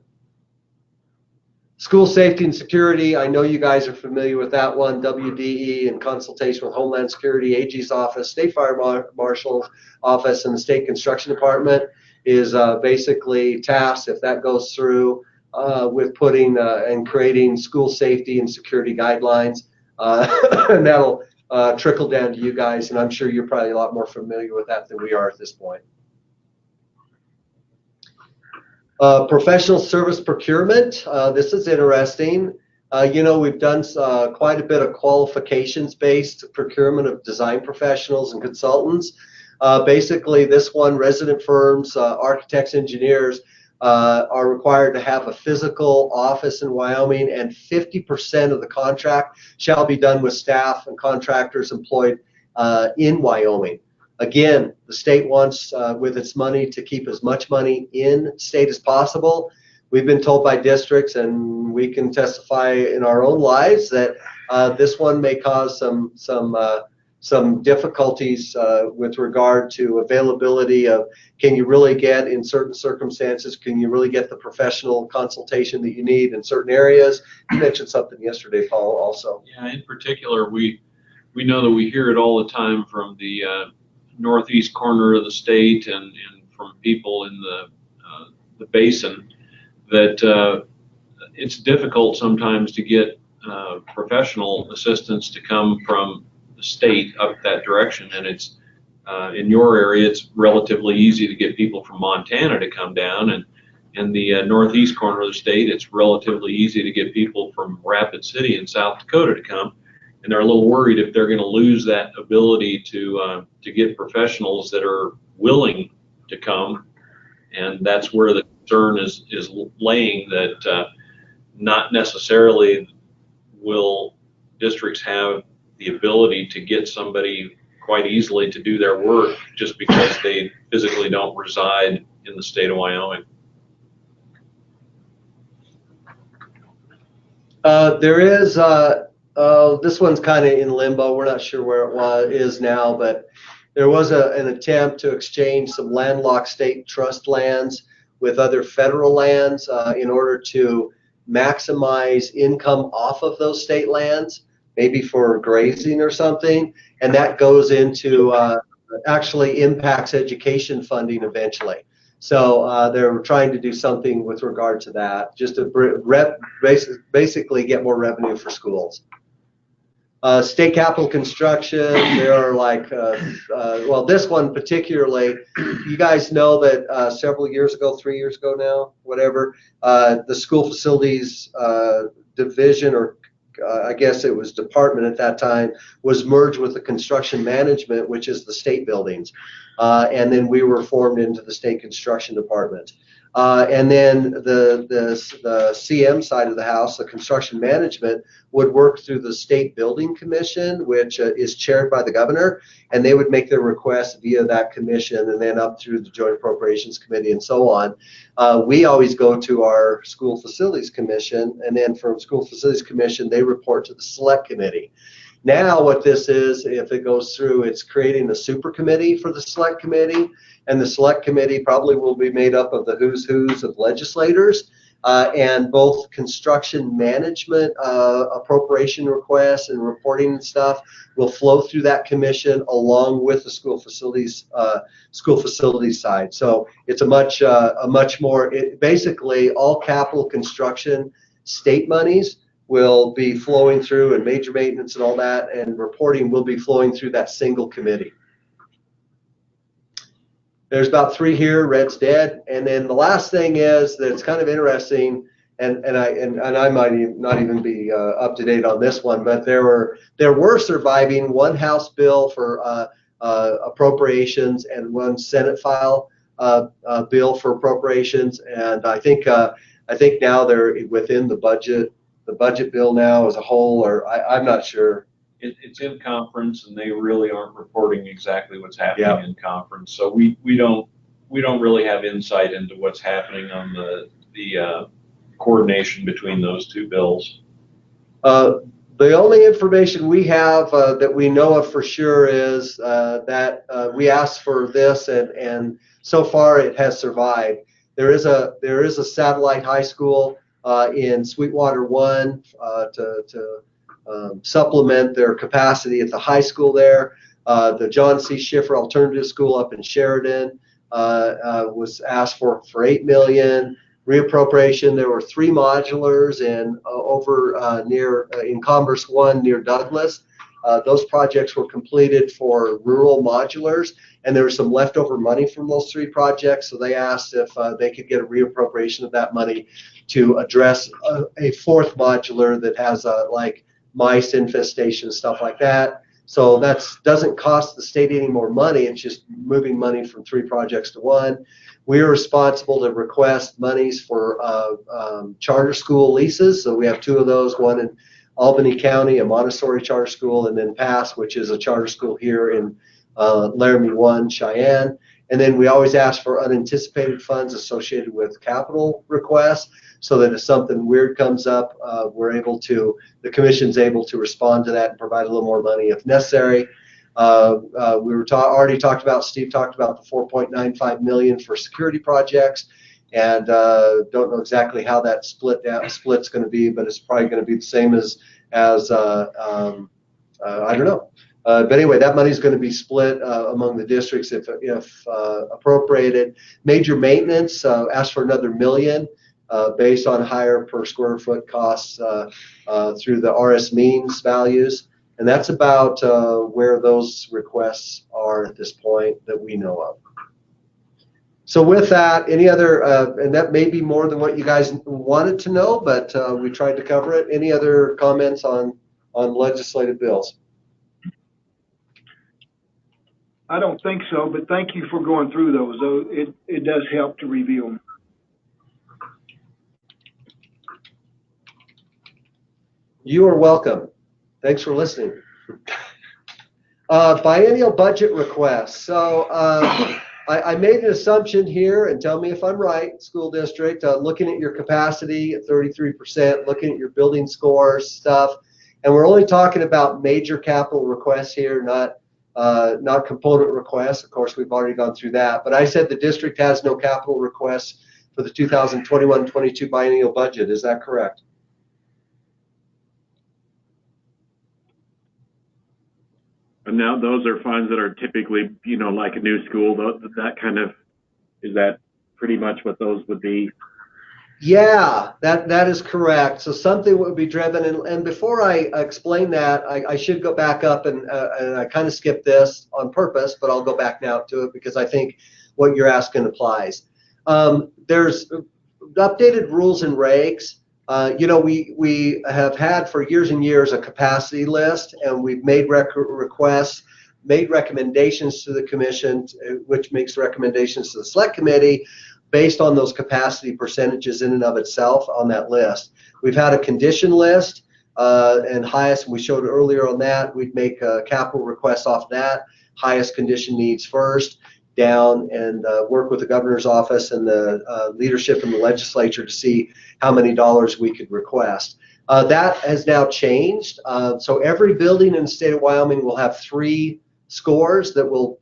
School safety and security, I know you guys are familiar with that one. WDE in consultation with Homeland Security, AG's office, State Fire Marshal's office, and the State Construction Department is basically tasked, if that goes through, with putting and creating school safety and security guidelines. And that'll trickle down to you guys, and I'm sure you're probably a lot more familiar with that than we are at this point. Professional service procurement, this is interesting. You know, we've done quite a bit of qualifications-based procurement of design professionals and consultants. Basically, this one, resident firms, architects, engineers are required to have a physical office in Wyoming, and 50% of the contract shall be done with staff and contractors employed in Wyoming. Again, the state wants, with its money, to keep as much money in state as possible. We've been told by districts, and we can testify in our own lives, that this one may cause some difficulties with regard to availability of, can you really get, in certain circumstances, can you really get the professional consultation that you need in certain areas? You mentioned something yesterday, Paul, also. Yeah, in particular, we know that we hear it all the time from the northeast corner of the state and from people in the basin that it's difficult sometimes to get professional assistance to come from the state up that direction, and it's in your area it's relatively easy to get people from Montana to come down, and in the northeast corner of the state it's relatively easy to get people from Rapid City in South Dakota to come. And they're a little worried if they're going to lose that ability to get professionals that are willing to come, and that's where the concern is laying, that not necessarily will districts have the ability to get somebody quite easily to do their work just because they physically don't reside in the state of Wyoming. There is this one's kind of in limbo. We're not sure where it is now, but there was an attempt to exchange some landlocked state trust lands with other federal lands in order to maximize income off of those state lands, maybe for grazing or something, and that goes into actually impacts education funding eventually. So they're trying to do something with regard to that, just to basically get more revenue for schools. State capital construction, there are like, well, this one particularly, you guys know that several years ago, 3 years ago now, whatever, the school facilities division, or I guess it was department at that time, was merged with the construction management, which is the state buildings. And then we were formed into the state construction department. And then the CM side of the house, the construction management, would work through the State Building Commission, which is chaired by the governor, and they would make their requests via that commission and then up through the Joint Appropriations Committee and so on. We always go to our School Facilities Commission, and then from School Facilities Commission, they report to the Select Committee. Now what this is, if it goes through, it's creating a super committee for the select committee, and the select committee probably will be made up of the who's of legislators, and both construction management appropriation requests and reporting and stuff will flow through that commission along with the school facilities side. So it's a much more, basically all capital construction state monies will be flowing through, and major maintenance and all that, and reporting will be flowing through that single committee. There's about 3 here, red's dead. And then the last thing is that's kind of interesting, and I might not even be up to date on this one, but there were surviving one House bill for appropriations and one Senate file bill for appropriations, and I think now they're within the budget bill now as a whole, or I'm not sure. It's in conference, and they really aren't reporting exactly what's happening in conference. So we don't really have insight into what's happening on the coordination between those two bills. The only information we have that we know of for sure is that we asked for this, and so far it has survived. There is a satellite high school in Sweetwater 1 to supplement their capacity at the high school there. The John C. Schiffer Alternative School up in Sheridan was asked for $8 million. Reappropriation, there were 3 modulars over in Commerce 1 near Douglas. Those projects were completed for rural modulars, and there was some leftover money from those 3 projects, so they asked if they could get a reappropriation of that money to address a 4th modular that has like mice infestation, stuff like that. So that doesn't cost the state any more money. It's just moving money from 3 projects to 1. We are responsible to request monies for charter school leases. So we have 2 of those, one in Albany County, a Montessori charter school, and then PASS, which is a charter school here in Laramie 1, Cheyenne. And then we always ask for unanticipated funds associated with capital requests, so that if something weird comes up, the commission's able to respond to that and provide a little more money if necessary. Already talked about, Steve talked about the $4.95 million for security projects, and don't know exactly how that split's going to be, but it's probably going to be the same as I don't know. But anyway, that money is going to be split among the districts if appropriated. Major maintenance, asked for another $1 million based on higher per square foot costs through the RS means values. And that's about where those requests are at this point that we know of. So with that, any other, and that may be more than what you guys wanted to know, but we tried to cover it. Any other comments on legislative bills? I don't think so, but thank you for going through those. Though it does help to review them. You are welcome. Thanks for listening. Biennial budget requests. So I made an assumption here, and tell me if I'm right, school district, looking at your capacity at 33%, looking at your building scores, stuff, and we're only talking about major capital requests here, not component requests. Of course, we've already gone through that, but I said the district has no capital requests for the 2021-22 biennial budget. Is that correct? And now those are funds that are typically, like a new school, that kind of, is that pretty much what those would be? Yeah, that is correct. So something would be driven, and before I explain that, I should go back up, and I kind of skipped this on purpose, but I'll go back now to it because I think what you're asking applies. There's updated rules and regs. We have had for years and years a capacity list, and we've made requests, made recommendations to the commission, which makes recommendations to the select committee based on those capacity percentages in and of itself on that list. We've had a condition list, and highest, we showed earlier on that, we'd make capital requests off that, highest condition needs first, down, and work with the governor's office and the leadership in the legislature to see how many dollars we could request. That has now changed. So every building in the state of Wyoming will have 3 scores that will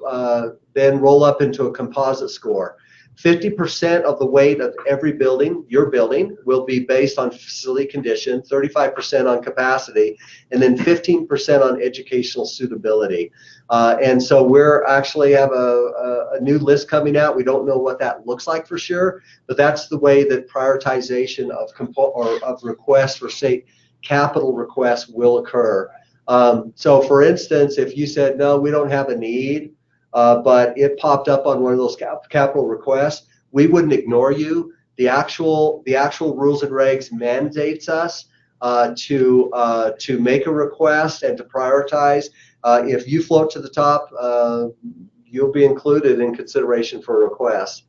then roll up into a composite score. 50% of the weight of every building, your building, will be based on facility condition, 35% on capacity, and then 15% on educational suitability. And so we're actually have a new list coming out. We don't know what that looks like for sure, but that's the way that prioritization of requests for state capital requests will occur. So for instance, if you said, no, we don't have a need, but it popped up on one of those capital requests, we wouldn't ignore you. The actual rules and regs mandates us to make a request and to prioritize. If you float to the top, you'll be included in consideration for a request.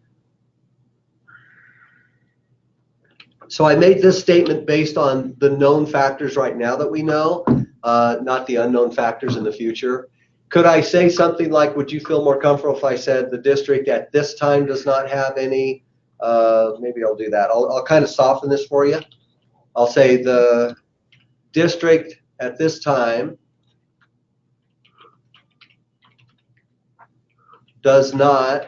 So I made this statement based on the known factors right now that we know, not the unknown factors in the future. Could I say something like, would you feel more comfortable if I said the district at this time does not have any? Maybe I'll do that. I'll kind of soften this for you. I'll say the district at this time does not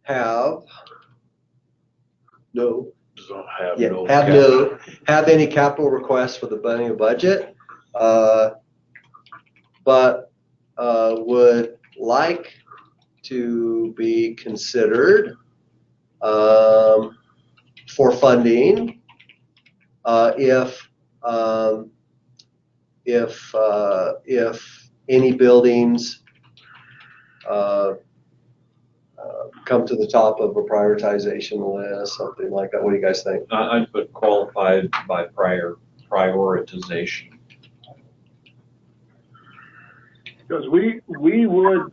have have any capital requests for the budgeting budget, but would like to be considered for funding if any buildings come to the top of a prioritization list, something like that. What do you guys think? I'd put qualified by prioritization. Because we would,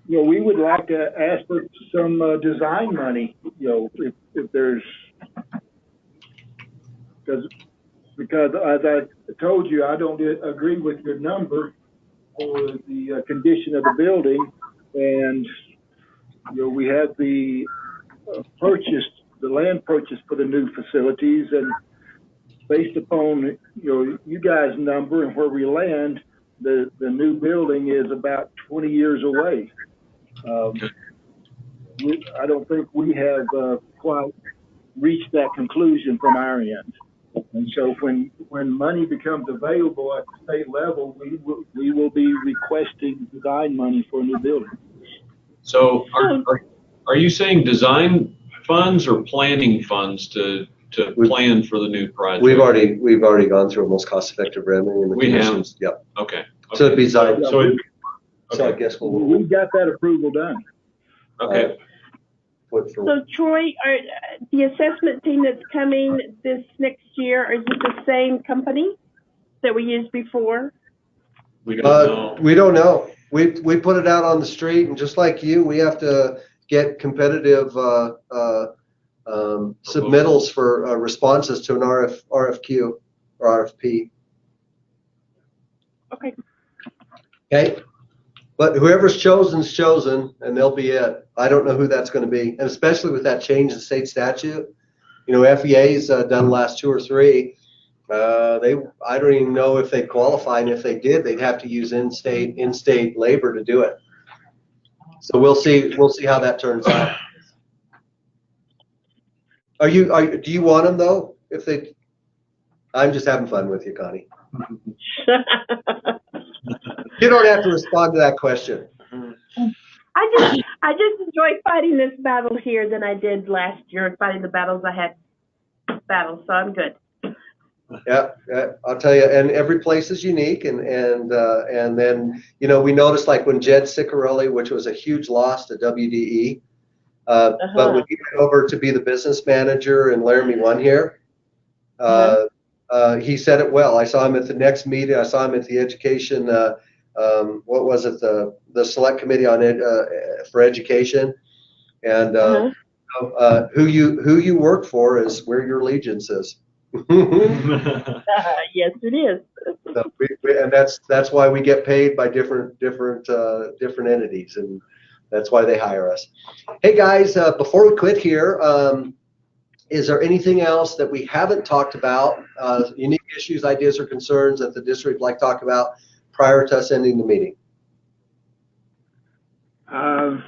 we would like to ask for some design money, if there's, because as I told you, I don't agree with your number for the condition of the building, and we had the land purchase for the new facilities, and based upon you guys' number and where we land, the new building is about 20 years away. I don't think we have quite reached that conclusion from our end. And so when money becomes available at the state level, we will be requesting design money for a new building. So are you saying design funds or planning funds to plan for the new project? We've already gone through a most cost-effective remedy in the conditions. Yep. Okay. So it'd be design. So I guess we got that approval done. Okay. So Troy, the assessment team that's coming this next year, is it the same company that we used before? We don't know. We don't know. We put it out on the street, and just like you, we have to get competitive submittals for responses to an RFQ or RFP. Okay. Okay. But whoever's chosen's chosen, and they'll be it. I don't know who that's going to be, and especially with that change in state statute. FEA's done the last 2 or 3. I don't even know if they qualify, and if they did, they'd have to use in-state labor to do it. So we'll see how that turns out. Do you want them though? I'm just having fun with you, Connie. You don't have to respond to that question. I just enjoy fighting this battle here than I did last year, fighting the battles I had so I'm good. Yeah, I'll tell you, and every place is unique, and then we noticed, like when Jed Ciccarelli, which was a huge loss to WDE, but when he went over to be the business manager and Laramie won here, he said it well. I saw him at the next meeting. I saw him at the education. What was it? The select committee on for education, and who you work for is where your allegiance is. Yes, it is. So and that's why we get paid by different entities, and that's why they hire us. Hey guys, before we quit here, Is there anything else that we haven't talked about, unique issues, ideas, or concerns that the district would like to talk about prior to us ending the meeting? I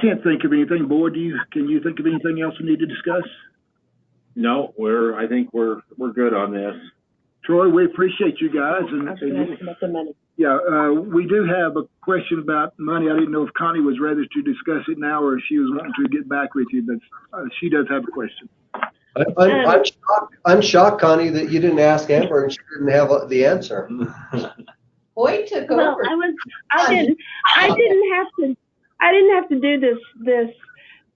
can't think of anything. Boyd, can you think of anything else we need to discuss? No, I think we're good on this. Troy, we appreciate you guys. And About the money. yeah, we do have a question about money. I didn't know if Connie was ready to discuss it now or if she was wanting to get back with you, but she does have a question. I'm shocked, Connie, that you didn't ask Amber and she didn't have the answer. Boyd took Well, over. I didn't have to do this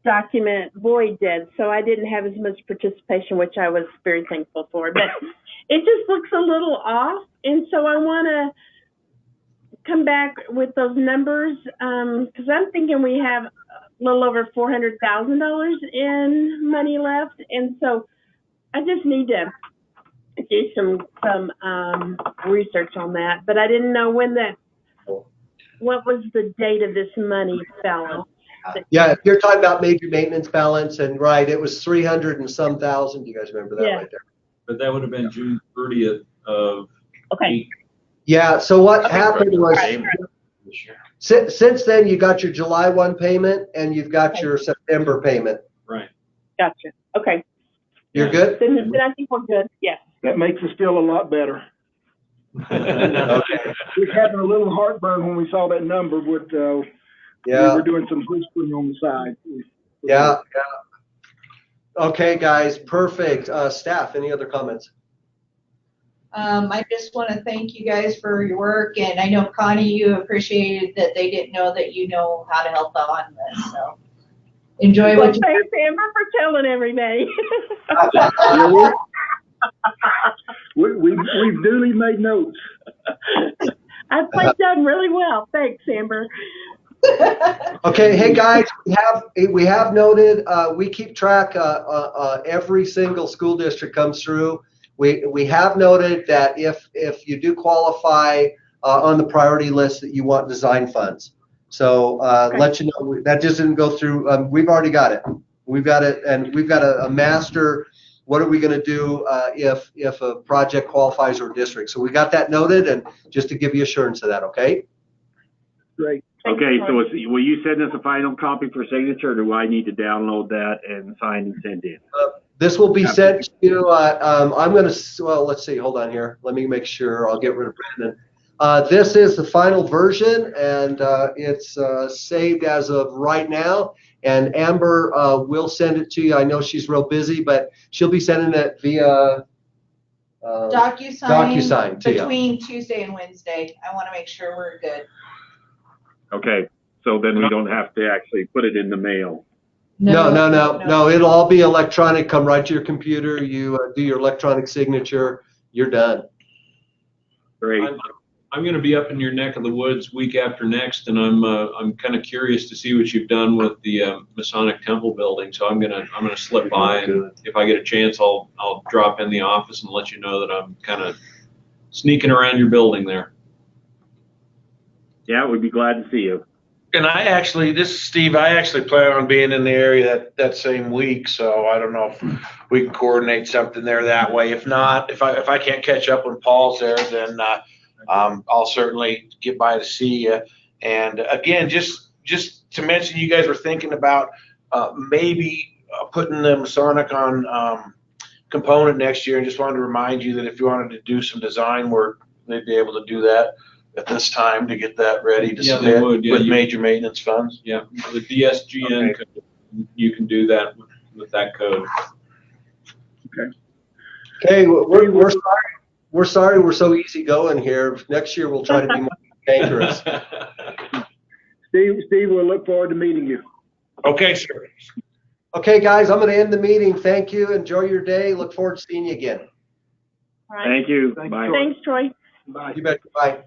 document. Boyd did, so I didn't have as much participation, which I was very thankful for. But it just looks a little off, and so I want to come back with those numbers because I'm thinking we have a little over $400,000 in money left, and so I just need to do some research on that. But I didn't know what was the date of this money balance. Yeah, if you're talking about major maintenance balance, and right, it was 300 and some thousand. Do you guys remember that right there? But that would have been June 30th of. Okay. Yeah, so what happened was, This year. since then, you got your July 1 payment and you've got your September payment. Right. Gotcha. Okay. You're good? Then I think we're good. Yes. That makes us feel a lot better. Okay. We were having a little heartburn when we saw that number, but Yeah. we were doing some whispering on the side. Yeah. Okay, guys, perfect. Staff, any other comments? I just want to thank you guys for your work, and I know Connie, you appreciated that they didn't know that you know how to help out on this. So enjoy Well, what you. thanks, Amber, for telling everybody. We've duly made notes. I've done really well. Thanks, Amber. Okay, hey guys, we have noted, we keep track, every single school district comes through. We have noted that if you do qualify on the priority list that you want design funds. So Okay. let you know, that just didn't go through, we've already got it. We've got it, and we've got a master, what are we gonna do if a project qualifies or district? So we got that noted, and just to give you assurance of that, okay? Great. Okay, so will you send us a final copy for signature, or do I need to download that and sign and send in? This will be sent to you. I'm going to, well, let's see. Hold on here. Let me make sure. I'll get rid of Brandon. This is the final version, and it's saved as of right now. And Amber will send it to you. I know she's real busy, but she'll be sending it via DocuSign to you. Between Tuesday and Wednesday. I want to make sure we're good. Okay, so then we don't have to actually put it in the mail. No. It'll all be electronic. Come right to your computer. You do your electronic signature. You're done. Great. I'm going to be up in your neck of the woods week after next, and I'm kind of curious to see what you've done with the Masonic Temple building. So I'm gonna slip by, and if I get a chance, I'll drop in the office and let you know that I'm kind of sneaking around your building there. Yeah, we'd be glad to see you. And this is Steve, I actually plan on being in the area that same week, so I don't know if we can coordinate something there that way. If not, if I can't catch up when Paul's there, then I'll certainly get by to see you. And again, just to mention, you guys were thinking about maybe putting the Masonic on component next year, and just wanted to remind you that if you wanted to do some design work, they'd be able to do that at this time to get that ready to submit with major maintenance funds. Yeah, the DSGN code, you can do that with that code. Okay, we're sorry. We're sorry we're so easygoing here. Next year we'll try to be more dangerous. Steve, we'll look forward to meeting you. Okay, sir. Okay, guys, I'm going to end the meeting. Thank you. Enjoy your day. Look forward to seeing you again. All right. Thank you. Thanks, Bye. Thanks, Troy. Bye. You bet. Bye.